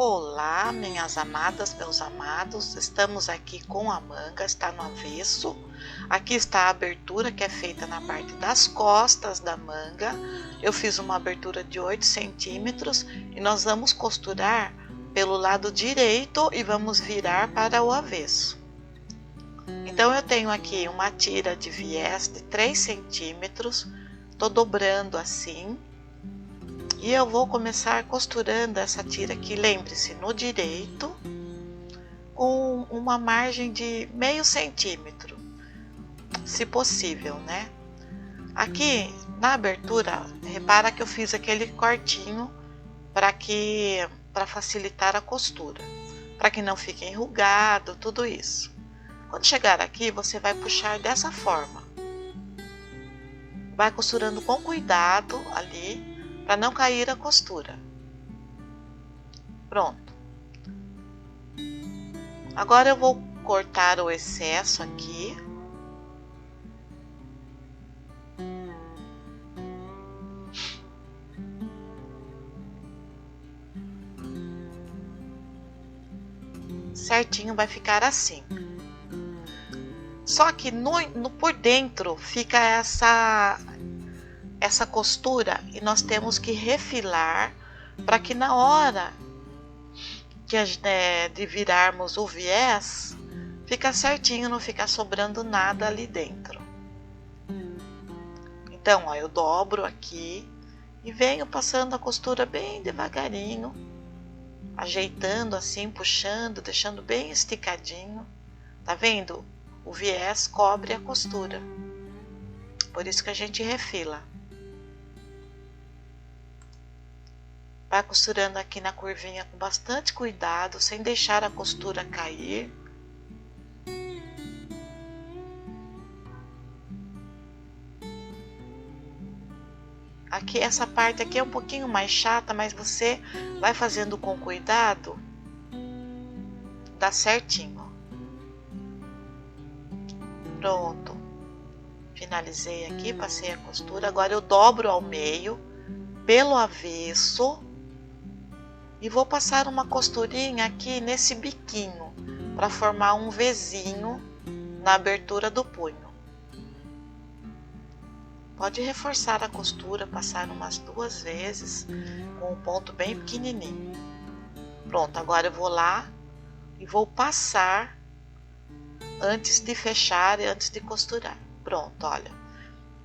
Olá, minhas amadas, meus amados, estamos aqui com a manga, está no avesso. Aqui está a abertura que é feita na parte das costas da manga. Eu fiz uma abertura de 8 centímetros e nós vamos costurar pelo lado direito e vamos virar para o avesso. Então eu tenho aqui uma tira de viés de 3 centímetros, estou dobrando assim. E eu vou começar costurando essa tira aqui, lembre-se, no direito, com uma margem de meio centímetro, se possível, né? Aqui na abertura, repara que eu fiz aquele cortinho para facilitar a costura, para que não fique enrugado, tudo isso. Quando chegar aqui, você vai puxar dessa forma. Vai costurando com cuidado ali, para não cair a costura. Pronto. Agora eu vou cortar o excesso aqui. Certinho vai ficar assim. Só que por dentro fica essa costura e nós temos que refilar para que na hora de virarmos o viés, fica certinho, não fica sobrando nada ali dentro. Então, ó, eu dobro aqui e venho passando a costura bem devagarinho, ajeitando assim, puxando, deixando bem esticadinho. Tá vendo? O viés cobre a costura. Por isso que a gente refila. Vai costurando aqui na curvinha com bastante cuidado, sem deixar a costura cair. Aqui, essa parte aqui é um pouquinho mais chata, mas você vai fazendo com cuidado, dá certinho. Pronto. Finalizei aqui, passei a costura. Agora eu dobro ao meio, pelo avesso. E vou passar uma costurinha aqui nesse biquinho, para formar um Vzinho na abertura do punho. Pode reforçar a costura, passar umas 2 vezes, com um ponto bem pequenininho. Pronto, agora eu vou lá e vou passar antes de fechar e antes de costurar. Pronto, olha,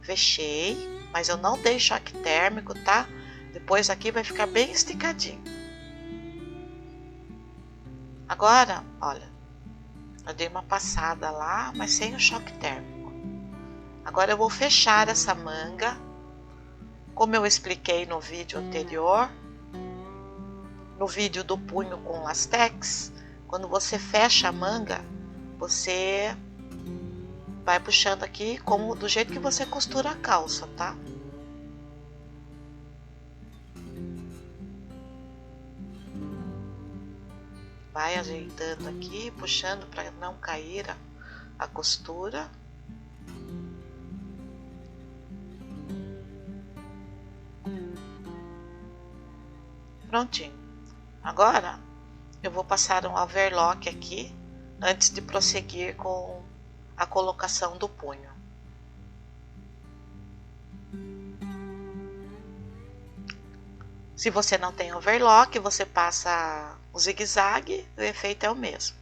fechei, mas eu não dei choque térmico, tá? Depois aqui vai ficar bem esticadinho. Agora, olha, eu dei uma passada lá, mas sem o choque térmico. Agora eu vou fechar essa manga, como eu expliquei no vídeo anterior, no vídeo do punho com lastex. Quando você fecha a manga, você vai puxando aqui como do jeito que você costura a calça, tá? Vai ajeitando aqui, puxando para não cair a costura. Prontinho. Agora eu vou passar um overlock aqui antes de prosseguir com a colocação do punho. Se você não tem overlock, você passa o zigue-zague, o efeito é o mesmo.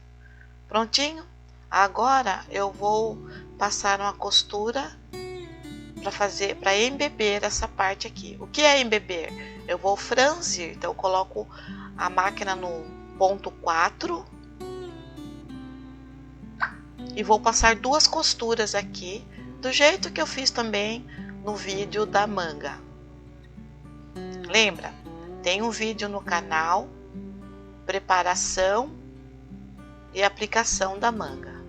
Prontinho? Agora eu vou passar uma costura para embeber essa parte aqui. O que é embeber? Eu vou franzir, então eu coloco a máquina no ponto 4 e vou passar 2 costuras aqui, do jeito que eu fiz também no vídeo da manga. Lembra? Tem um vídeo no canal, preparação e aplicação da manga.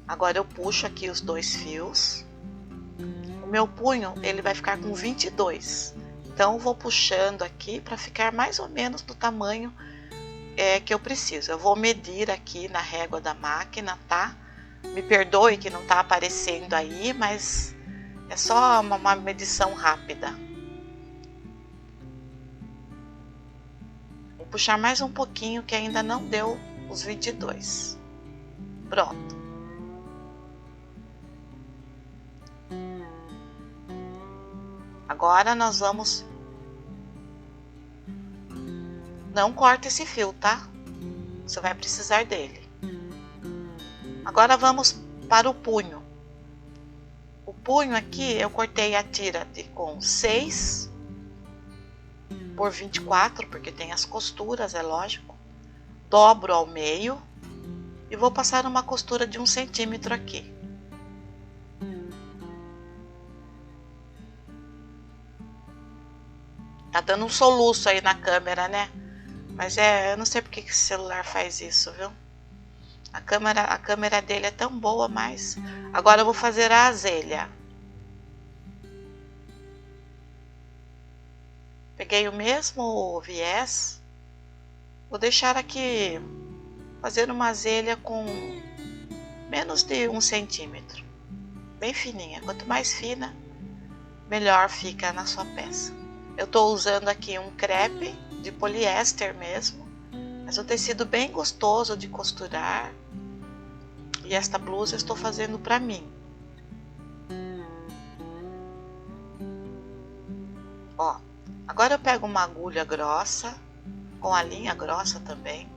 Agora eu puxo aqui os 2 fios. O meu punho, ele vai ficar com 22. Então eu vou puxando aqui para ficar mais ou menos do tamanho que eu preciso. Eu vou medir aqui na régua da máquina, tá? Me perdoe que não tá aparecendo aí, mas é só uma medição rápida. Vou puxar mais um pouquinho que ainda não deu os 22. Pronto. Agora nós vamos... Não corta esse fio, tá? Você vai precisar dele. Agora vamos para o punho. O punho aqui eu cortei a tira com 6 por 24, porque tem as costuras, é lógico. Dobro ao meio e vou passar uma costura de 1 centímetro aqui. Tá dando um soluço aí na câmera, né? Mas eu não sei porque que esse celular faz isso, viu? A câmera dele é tão boa, mas... Agora eu vou fazer a azelha. Peguei o mesmo viés. Vou deixar aqui fazer uma azelha com menos de 1 centímetro. Bem fininha. Quanto mais fina, melhor fica na sua peça. Eu estou usando aqui um crepe de poliéster mesmo. Mas um tecido bem gostoso de costurar. E esta blusa eu estou fazendo para mim. Ó, agora eu pego uma agulha grossa, com a linha grossa também.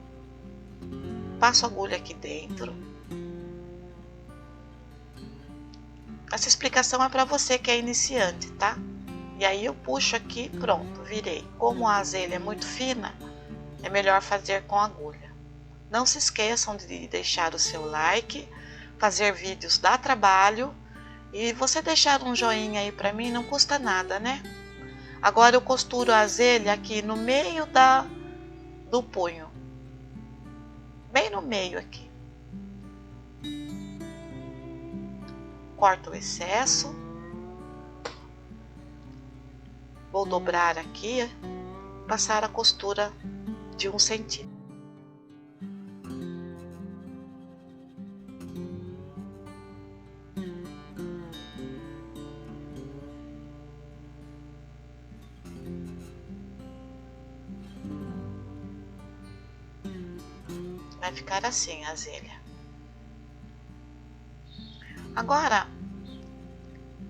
Passo a agulha aqui dentro. Essa explicação é para você que é iniciante, tá? E aí eu puxo aqui, pronto, virei. Como a azelha é muito fina, é melhor fazer com agulha. Não se esqueçam de deixar o seu like, fazer vídeos dá trabalho e você deixar um joinha aí para mim não custa nada, né? Agora eu costuro a azelha aqui no meio do punho, bem no meio aqui. Corto o excesso, vou dobrar aqui, passar a costura de 1 centímetro. Vai ficar assim a azelha. Agora,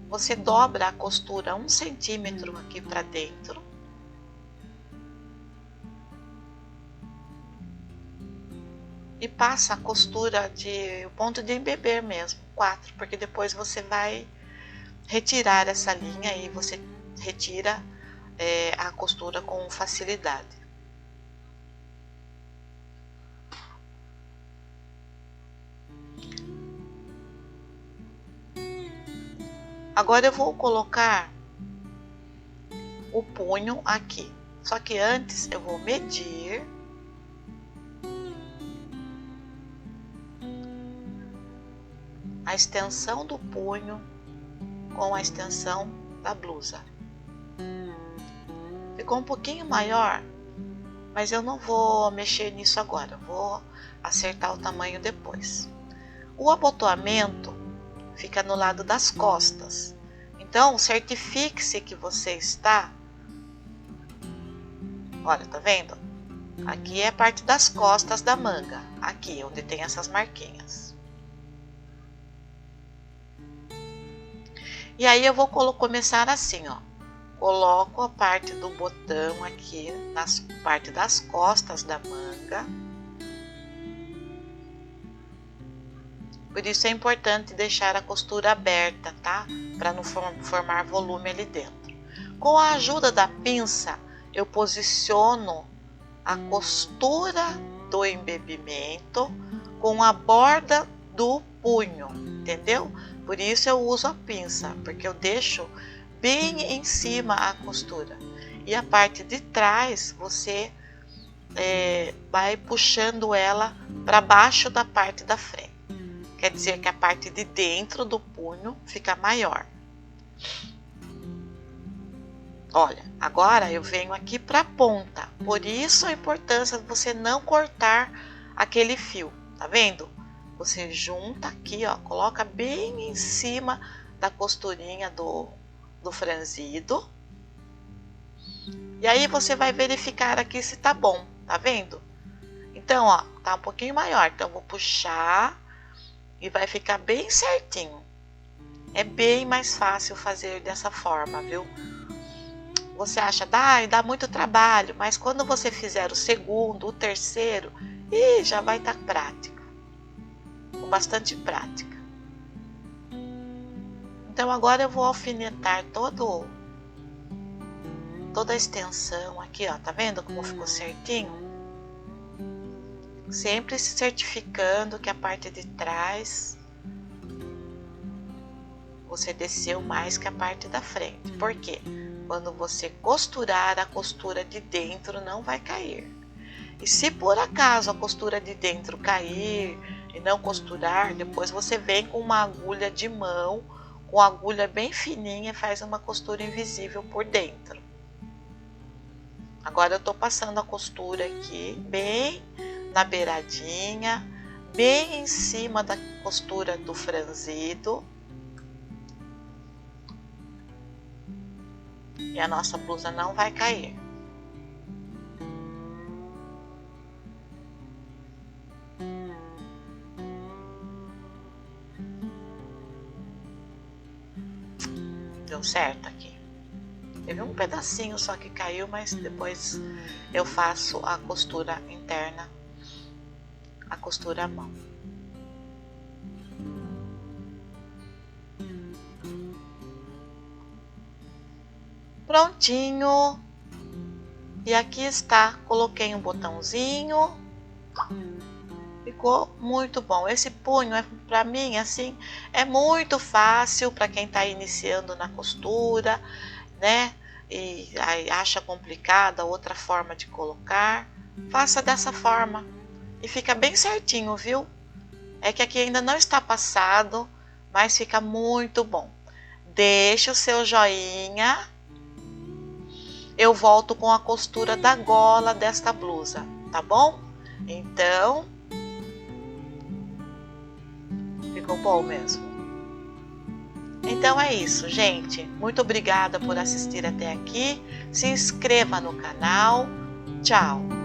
você dobra a costura 1 centímetro aqui para dentro. E passa a costura o ponto de embeber mesmo, 4, porque depois você vai retirar essa linha e você retira a costura com facilidade. Agora eu vou colocar o punho aqui, só que antes eu vou medir a extensão do punho com a extensão da blusa. Ficou um pouquinho maior, mas eu não vou mexer nisso agora, vou acertar o tamanho depois. O abotoamento fica no lado das costas, então certifique-se que você está... Olha, tá vendo? Aqui é a parte das costas da manga, aqui onde tem essas marquinhas. E aí eu vou começar assim, ó. Coloco a parte do botão aqui na parte das costas da manga. Por isso é importante deixar a costura aberta, tá? Para não formar volume ali dentro. Com a ajuda da pinça, eu posiciono a costura do embebimento com a borda do punho, entendeu? Por isso eu uso a pinça, porque eu deixo bem em cima a costura. E a parte de trás, você vai puxando ela para baixo da parte da frente. Quer dizer que a parte de dentro do punho fica maior. Olha, agora eu venho aqui para a ponta. Por isso a importância de você não cortar aquele fio, tá vendo? Você junta aqui, ó, coloca bem em cima da costurinha do franzido. E aí você vai verificar aqui se tá bom, tá vendo? Então, ó, tá um pouquinho maior, então eu vou puxar e vai ficar bem certinho. É bem mais fácil fazer dessa forma, viu? Você acha, dá muito trabalho, mas quando você fizer o segundo, o terceiro, já vai estar prático, com bastante prática. Então agora eu vou alfinetar toda a extensão aqui, ó, tá vendo como ficou certinho? Sempre se certificando que a parte de trás você desceu mais que a parte da frente. Por quê? Quando você costurar, a costura de dentro não vai cair. E se por acaso a costura de dentro cair e não costurar, depois você vem com uma agulha de mão, com a agulha bem fininha e faz uma costura invisível por dentro. Agora eu tô passando a costura aqui, bem na beiradinha, bem em cima da costura do franzido. E a nossa blusa não vai cair. Deu certo aqui. Teve um pedacinho só que caiu, mas depois eu faço a costura interna, a costura à mão. Prontinho. E aqui está, coloquei um botãozinho. Ficou muito bom. Esse punho, para mim, assim, é muito fácil para quem está iniciando na costura, né? E aí acha complicada outra forma de colocar. Faça dessa forma e fica bem certinho, viu? É que aqui ainda não está passado, mas fica muito bom. Deixa o seu joinha. Eu volto com a costura da gola desta blusa, tá bom? Então, ficou bom mesmo. Então é isso, gente. Muito obrigada por assistir até aqui. Se inscreva no canal. Tchau!